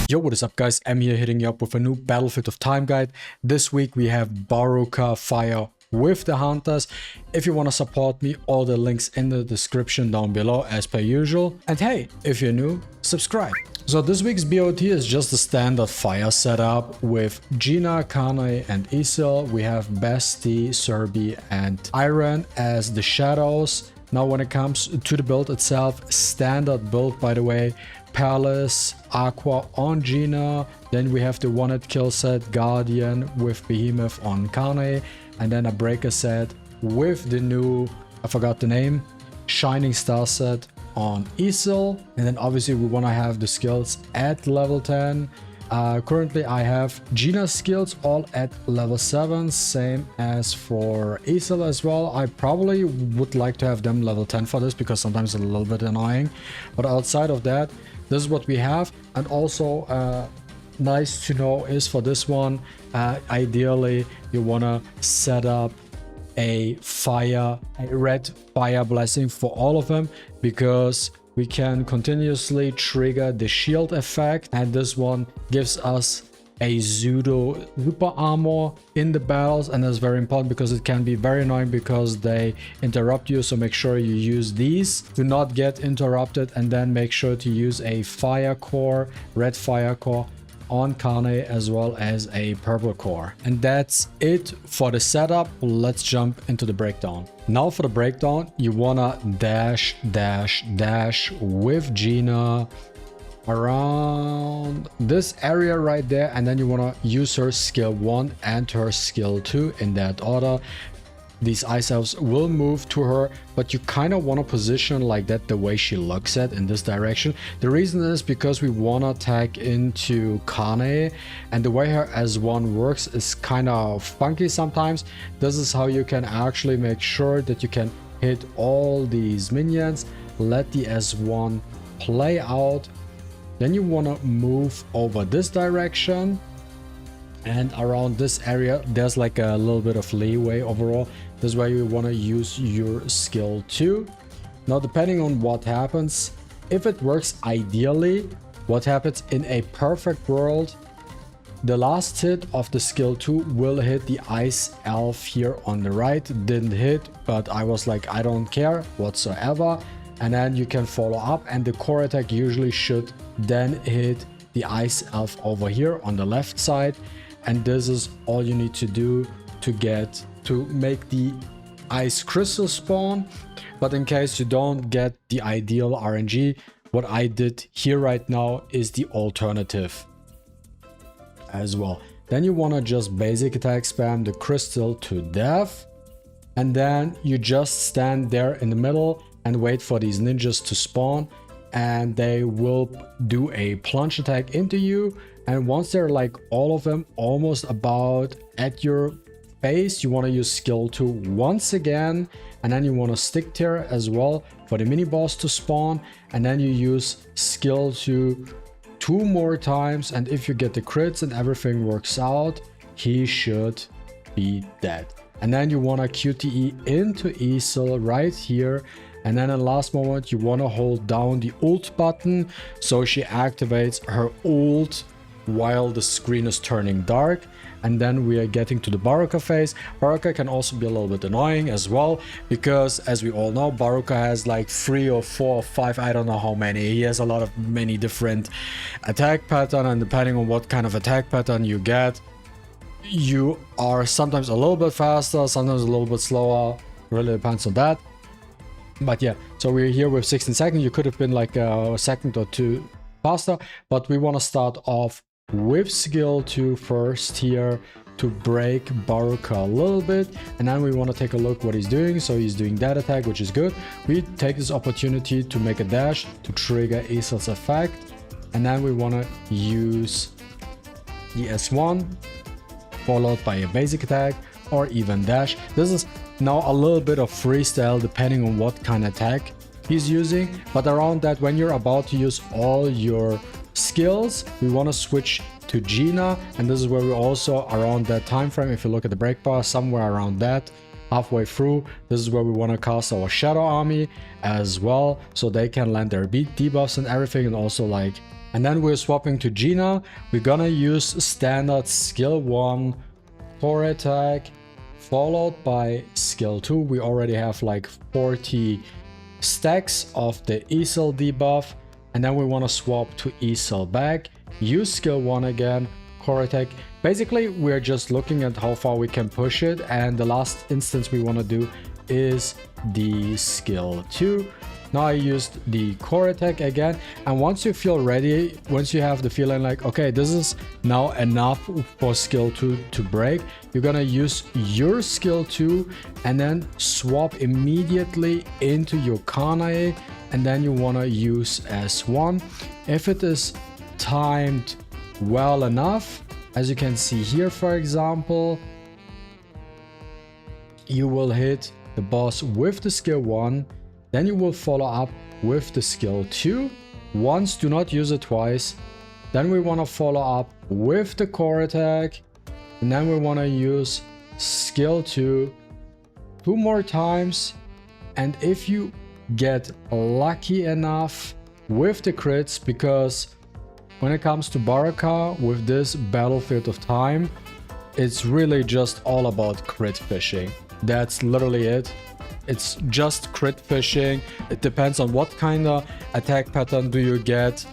Yo, what is up guys? I'm here hitting you up with a new Battlefield of Time guide. This week we have Baruka Fire with the Hunters. If you want to support me, all the links in the description down below as per usual. And hey, if you're new, subscribe. So this week's BOT is just the standard fire setup with Gina, Kane and Isil. We have Basti, Serbi and Iron as the shadows. Now when it comes to the build itself, standard build by the way. Palace, Aqua on Gina, then we have the one-hit kill set Guardian with Behemoth on Kane, and then a breaker set with the new, I forgot the name, Shining Star set on Isil. And then obviously we want to have the skills at level 10. Currently I have Gina's skills all at level 7, same as for Isil as well. I probably would like to have them level 10 for this because sometimes it's a little bit annoying, but outside of that, this is what we have. And also nice to know is for this one, ideally you want to set up a red fire blessing for all of them, because we can continuously trigger the shield effect, and this one gives us a pseudo super armor in the battles, and that's very important because it can be very annoying because they interrupt you. So make sure you use these to not get interrupted, and then make sure to use a fire core, red fire core on Kane as well as a purple core. And that's it for the setup. Let's jump into the breakdown. Now for the breakdown, you wanna dash with Gina around this area right there, and then you want to use her skill 1 and her skill 2 in that order. These ice elves will move to her, but you kind of want to position like that the way she looks at in this direction. The reason is because we want to tag into Kane, and the way her S1 works is kind of funky sometimes. This is how you can actually make sure that you can hit all these minions, let the S1 play out. Then you want to move over this direction, and around this area there's like a little bit of leeway overall. This is where you want to use your skill 2. Now depending on what happens, if it works ideally, what happens in a perfect world, the last hit of the skill 2 will hit the ice elf here on the right. Didn't hit, but I was like, I don't care whatsoever. And then you can follow up, and the core attack usually should then hit the ice elf over here on the left side. And this is all you need to do to make the ice crystal spawn. But in case you don't get the ideal RNG, what I did here right now is the alternative as well. Then you want to just basic attack spam the crystal to death, and then you just stand there in the middle and wait for these ninjas to spawn, and they will do a plunge attack into you. And once they're like all of them almost about at your face, you want to use skill 2 once again, and then you want to stick there as well for the mini boss to spawn, and then you use skill 2 2 more times, and if you get the crits and everything works out, he should be dead. And then you want to QTE into Isil right here. And then in the last moment, you want to hold down the ult button so she activates her ult while the screen is turning dark. And then we are getting to the Baruka phase. Baruka can also be a little bit annoying as well, because as we all know, Baruka has like 3 or 4 or 5, I don't know how many. He has a lot of many different attack pattern, and depending on what kind of attack pattern you get, you are sometimes a little bit faster, sometimes a little bit slower. Really depends on that. But yeah, so we're here with 16 seconds. You could have been like a second or 2 faster, but we want to start off with skill 2 first here to break Baruka a little bit, and then we want to take a look what he's doing. So he's doing that attack, which is good. We take this opportunity to make a dash to trigger Isil's effect, and then we want to use the S1 followed by a basic attack or even dash. This is now a little bit of freestyle depending on what kind of attack he's using, but around that, when you're about to use all your skills, we want to switch to Gina, and this is where we also around that time frame, if you look at the break bar, somewhere around that halfway through, this is where we want to cast our shadow army as well, so they can land their debuffs and everything, and also like And then we're swapping to Gina. We're gonna use standard skill 1 core attack, followed by skill 2. We already have like 40 stacks of the ESL debuff. And then we want to swap to ESL back, use skill 1 again, core attack. Basically, we're just looking at how far we can push it. And the last instance we want to do is the skill 2. Now I used the core attack again, and once you feel ready, once you have the feeling like, okay, this is now enough for skill 2 to break, you're gonna use your skill 2 and then swap immediately into your Kanae, and then you wanna use S1. If it is timed well enough, as you can see here, for example, you will hit the boss with the skill 1. Then you will follow up with the skill 2. Once, do not use it twice. Then we want to follow up with the core attack. And then we want to use skill 2 2 more times. And if you get lucky enough with the crits, because when it comes to Baruka with this Battlefield of Time, it's really just all about crit fishing. That's literally it. It's just crit fishing. It depends on what kind of attack pattern do you get,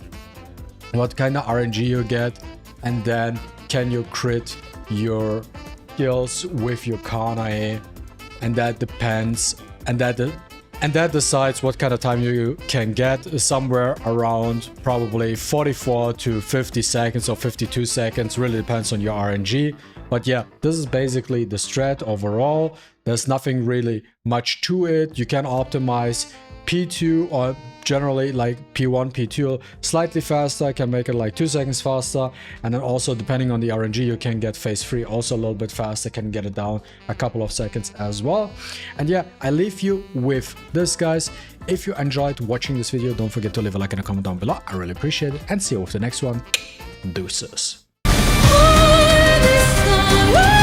what kind of RNG you get, and then can you crit your skills with your Kanae, and that depends, and that decides what kind of time you can get, somewhere around probably 44 to 50 seconds or 52 seconds, really depends on your RNG. But yeah, this is basically the strat overall. There's nothing really much to it. You can optimize P2 or generally like P1, P2 slightly faster, can make it like 2 seconds faster. And then also depending on the RNG, you can get phase 3 also a little bit faster, can get it down a couple of seconds as well. And yeah, I leave you with this, guys. If you enjoyed watching this video, don't forget to leave a like and a comment down below. I really appreciate it, and see you with the next one. Deuces. Woo!